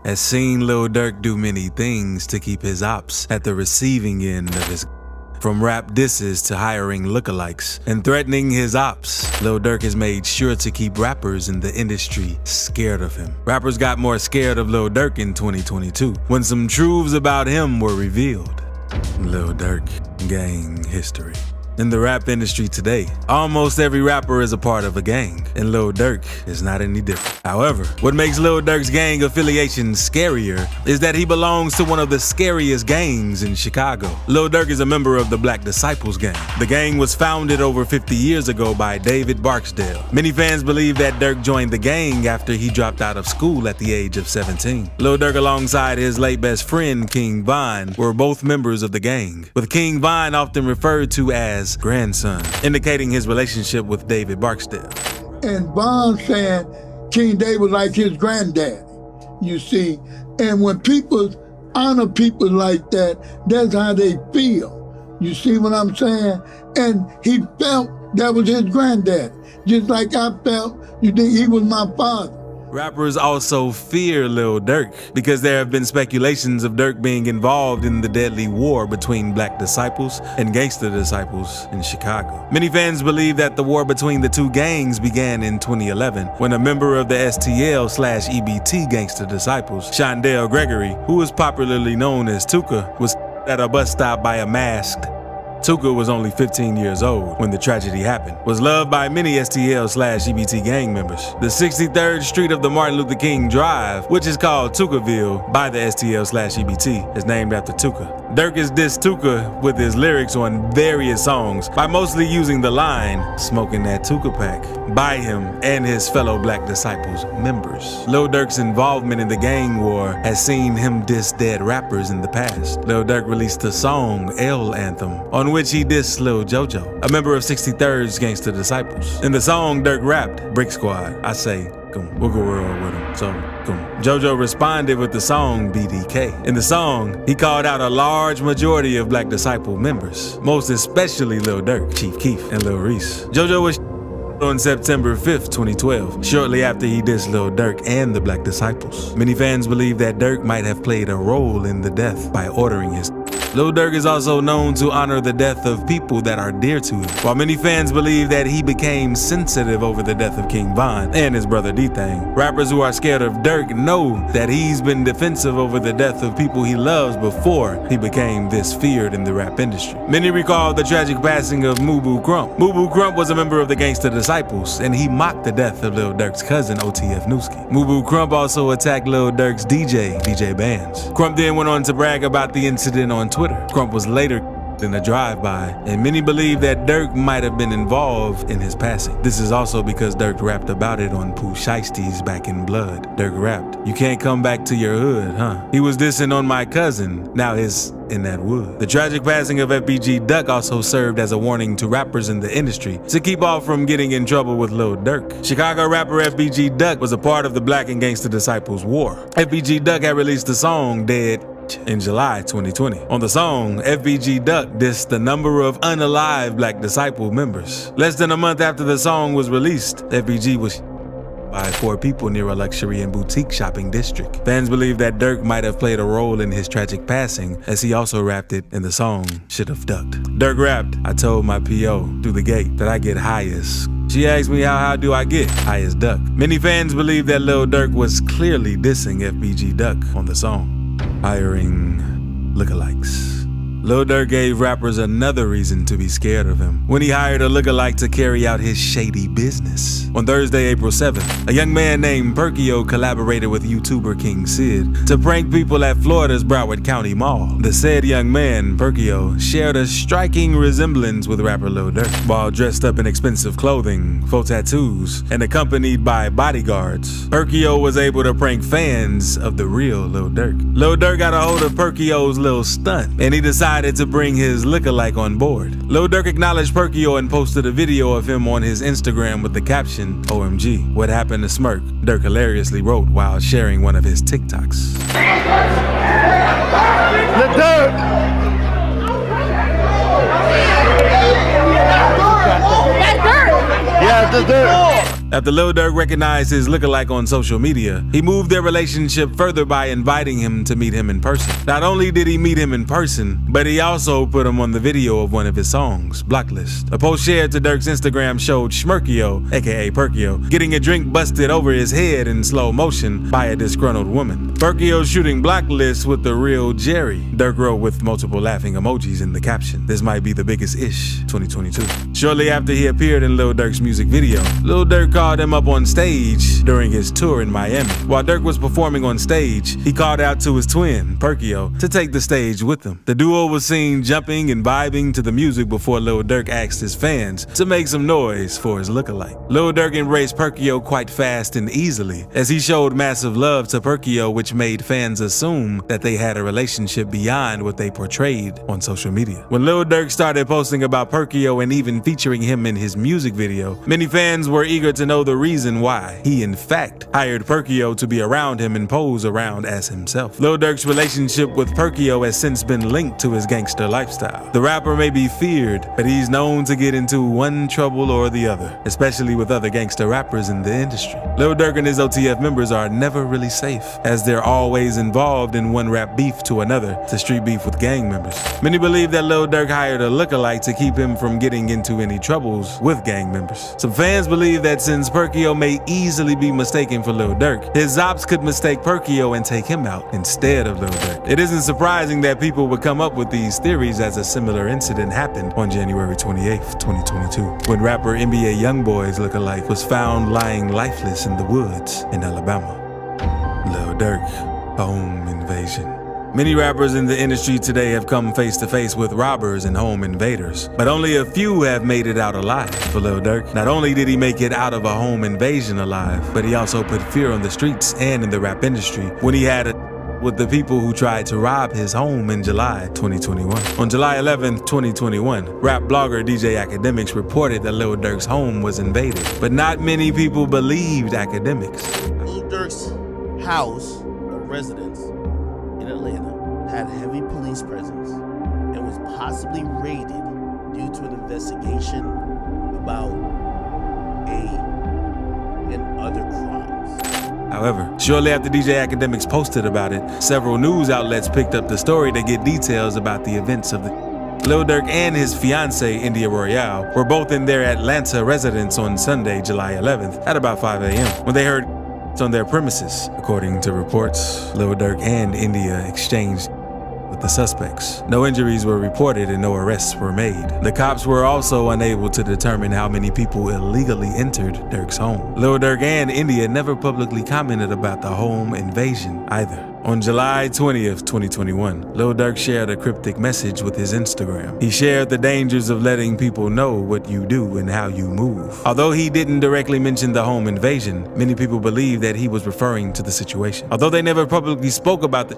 has seen Lil Durk do many things to keep his ops at the receiving end of his from rap disses to hiring lookalikes and threatening his ops. Lil Durk has made sure to keep rappers in the industry scared of him. Rappers got more scared of Lil Durk in 2022 when some truths about him were revealed. Lil Durk gang history. In the rap industry today, almost every rapper is a part of a gang, and Lil Durk is not any different. However, what makes Lil Durk's gang affiliation scarier is that he belongs to one of the scariest gangs in Chicago. Lil Durk is a member of the Black Disciples gang. The gang was founded over 50 years ago by David Barksdale. Many fans believe that Durk joined the gang after he dropped out of school at the age of 17. Lil Durk, alongside his late best friend King Von, were both members of the gang, with King Von often referred to as grandson, indicating his relationship with David Barksdale. And Von saying King David was like his granddad, you see. And when people honor people like that, that's how they feel. You see what I'm saying? And he felt that was his granddad, just like I felt you think he was my father. Rappers also fear Lil Durk because there have been speculations of Durk being involved in the deadly war between Black Disciples and Gangsta Disciples in Chicago. Many fans believe that the war between the two gangs began in 2011 when a member of the STL/EBT Gangsta Disciples, Shondell Gregory, who was popularly known as Tuka, was at a bus stop by a masked. Tuka was only 15 years old when the tragedy happened, was loved by many STL/EBT gang members. The 63rd Street of the Martin Luther King Drive, which is called Tukaville by the STL/EBT, is named after Tuka. Durk has dissed Tuka with his lyrics on various songs by mostly using the line, "smoking that Tuka pack," by him and his fellow Black Disciples members. Lil Durk's involvement in the gang war has seen him diss dead rappers in the past. Lil Durk released the song L Anthem, on which he dissed Lil Jojo, a member of 63rd's Gangsta Disciples. In the song, Durk rapped, "Brick Squad, I say, come, we'll go world with him, so come." Jojo responded with the song BDK. In the song, he called out a large majority of Black Disciple members, most especially Lil Durk, Chief Keef, and Lil Reese. Jojo was on September 5th, 2012, shortly after he dissed Lil Durk and the Black Disciples. Many fans believe that Durk might have played a role in the death by ordering his. Lil Durk is also known to honor the death of people that are dear to him. While many fans believe that he became sensitive over the death of King Von and his brother D-Thang, rappers who are scared of Durk know that he's been defensive over the death of people he loves before he became this feared in the rap industry. Many recall the tragic passing of Mubu Crump. Mubu Crump was a member of the Gangsta Disciples, and he mocked the death of Lil Durk's cousin, OTF Newski. Mubu Crump also attacked Lil Durk's DJ Bands. Crump then went on to brag about the incident on Twitter. Crump was later in a drive-by, and many believe that Durk might have been involved in his passing. This is also because Durk rapped about it on Pooh Shiesty's Back in Blood. Durk rapped, "You can't come back to your hood, huh?" He was dissing on my cousin, now his in that wood. The tragic passing of FBG Duck also served as a warning to rappers in the industry to keep off from getting in trouble with Lil Durk. Chicago rapper FBG Duck was a part of the Black and Gangsta Disciples war. FBG Duck had released the song Dead in July 2020. On the song, FBG Duck dissed the number of unalive Black Disciple members. Less than a month after the song was released, FBG was by 4 people near a luxury and boutique shopping district. Fans believe that Durk might have played a role in his tragic passing, as he also rapped it in the song Should've Ducked. Durk rapped, "I told my PO through the gate that I get highest. She asked me how do I get high as Duck." Many fans believe that Lil Durk was clearly dissing FBG Duck on the song. Hiring lookalikes. Lil Durk gave rappers another reason to be scared of him when he hired a lookalike to carry out his shady business. On Thursday, April 7th, a young man named Perkio collaborated with YouTuber King Sid to prank people at Florida's Broward County Mall. The said young man, Perkio, shared a striking resemblance with rapper Lil Durk. While dressed up in expensive clothing, faux tattoos, and accompanied by bodyguards, Perkio was able to prank fans of the real Lil Durk. Lil Durk got a hold of Perkio's little stunt, and he decided to bring his lookalike on board. Lil Durk acknowledged Perkio and posted a video of him on his Instagram with the caption, "OMG, what happened to Smirk?" Durk hilariously wrote while sharing one of his TikToks. Lil Durk! That's Durk! Yeah, the Durk! After Lil Durk recognized his lookalike on social media, he moved their relationship further by inviting him to meet him in person. Not only did he meet him in person, but he also put him on the video of one of his songs, Blacklist. A post shared to Durk's Instagram showed Schmirkio, aka Perkio, getting a drink busted over his head in slow motion by a disgruntled woman. Perkio shooting Blacklist with the real Jerry, Durk wrote with multiple laughing emojis in the caption. This might be the biggest ish 2022. Shortly after he appeared in Lil Durk's music video, Lil Durk called him up on stage during his tour in Miami. While Durk was performing on stage, he called out to his twin, Perkio, to take the stage with him. The duo was seen jumping and vibing to the music before Lil Durk asked his fans to make some noise for his lookalike. Lil Durk embraced Perkio quite fast and easily, as he showed massive love to Perkio, which made fans assume that they had a relationship beyond what they portrayed on social media. When Lil Durk started posting about Perkio and even featuring him in his music video, many fans were eager to know the reason why he in fact hired Perkio to be around him and pose around as himself. Lil Durk's relationship with Perkio has since been linked to his gangster lifestyle. The rapper may be feared, but he's known to get into one trouble or the other, especially with other gangster rappers in the industry. Lil Durk and his OTF members are never really safe, as they're always involved in one rap beef to another to street beef with gang members. Many believe that Lil Durk hired a lookalike to keep him from getting into any troubles with gang members. Some fans believe that since Perkio may easily be mistaken for Lil Durk, his ops could mistake Perkio and take him out instead of Lil Durk. It isn't surprising that people would come up with these theories, as a similar incident happened on January 28th, 2022, when rapper NBA Youngboy's lookalike was found lying lifeless in the woods in Alabama. Lil Durk, home invasion. Many rappers in the industry today have come face to face with robbers and home invaders, but only a few have made it out alive. For Lil Durk, not only did he make it out of a home invasion alive, but he also put fear on the streets and in the rap industry when he had with the people who tried to rob his home in July 2021. On July 11th, 2021, rap blogger DJ Academics reported that Lil Durk's home was invaded, but not many people believed Academics. Lil Durk's house or residence in Atlanta had heavy police presence and was possibly raided due to an investigation about and other crimes. However, shortly after DJ Academics posted about it, several news outlets picked up the story to get details about the events of the Lil Durk and his fiancée, India Royale, were both in their Atlanta residence on Sunday, July 11th at about 5 a.m. when they heard on their premises. According to reports, Lil Durk and India exchanged with the suspects. No injuries were reported and no arrests were made. The cops were also unable to determine how many people illegally entered Durk's home. Lil Durk and India never publicly commented about the home invasion either. On July 20th, 2021, Lil Durk shared a cryptic message with his Instagram. He shared the dangers of letting people know what you do and how you move. Although he didn't directly mention the home invasion, many people believe that he was referring to the situation. Although they never publicly spoke about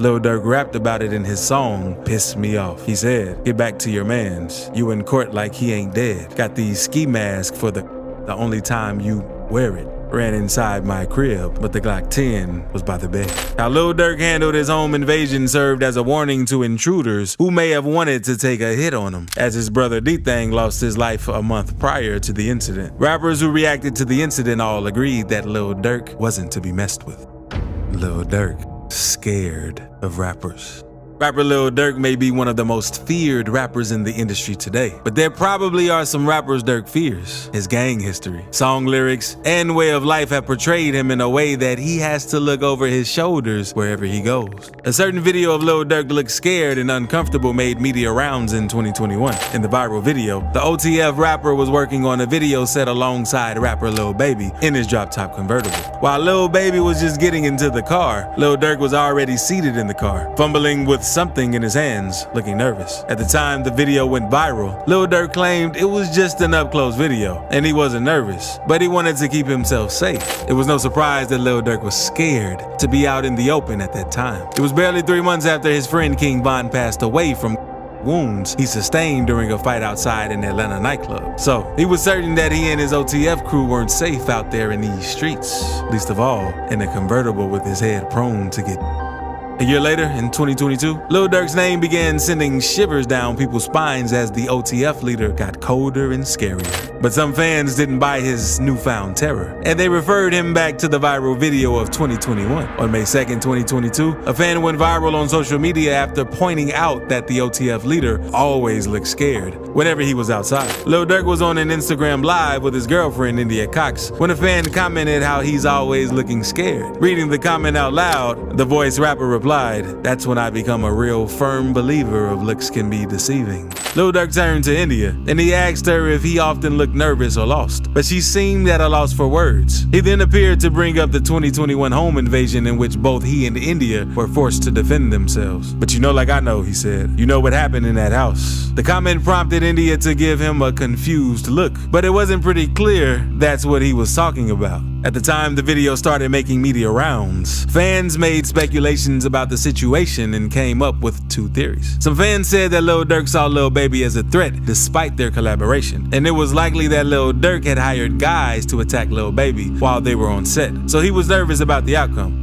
Lil Durk rapped about it in his song, Piss Me Off. He said, "Get back to your mans. You in court like he ain't dead. Got these ski masks for the only time you wear it. Ran inside my crib, but the Glock 10 was by the bed." How Lil Durk handled his home invasion served as a warning to intruders who may have wanted to take a hit on him, as his brother D-Thang lost his life a month prior to the incident. Rappers who reacted to the incident all agreed that Lil Durk wasn't to be messed with. Lil Durk, scared of rappers. Rapper Lil Durk may be one of the most feared rappers in the industry today, but there probably are some rappers Durk fears. His gang history, song lyrics, and way of life have portrayed him in a way that he has to look over his shoulders wherever he goes. A certain video of Lil Durk look scared and uncomfortable made media rounds in 2021. In the viral video, the OTF rapper was working on a video set alongside rapper Lil Baby in his drop-top convertible. While Lil Baby was just getting into the car, Lil Durk was already seated in the car, fumbling with something in his hands, looking nervous. At the time the video went viral, Lil Durk claimed it was just an up-close video, and he wasn't nervous, but he wanted to keep himself safe. It was no surprise that Lil Durk was scared to be out in the open at that time. It was barely 3 months after his friend King Von passed away from wounds he sustained during a fight outside an Atlanta nightclub. So he was certain that he and his OTF crew weren't safe out there in these streets, least of all in a convertible with his head prone to get. A year later, in 2022, Lil Durk's name began sending shivers down people's spines as the OTF leader got colder and scarier. But some fans didn't buy his newfound terror, and they referred him back to the viral video of 2021. On May 2nd, 2022, a fan went viral on social media after pointing out that the OTF leader always looked scared whenever he was outside. Lil Durk was on an Instagram live with his girlfriend India Cox when a fan commented how he's always looking scared. Reading the comment out loud, the voice rapper replied, "That's when I become a real firm believer of looks can be deceiving." Lil Durk turned to India and he asked her if he often looked nervous or lost, but she seemed at a loss for words. He then appeared to bring up the 2021 home invasion in which both he and India were forced to defend themselves. "But you know, like I know," he said. "You know what happened in that house." The comment prompted India to give him a confused look, but it wasn't pretty clear that's what he was talking about. At the time the video started making media rounds, fans made speculations about the situation and came up with two theories. Some fans said that Lil Durk saw Lil Baby as a threat despite their collaboration, and it was likely that Lil Durk had hired guys to attack Lil Baby while they were on set, so he was nervous about the outcome.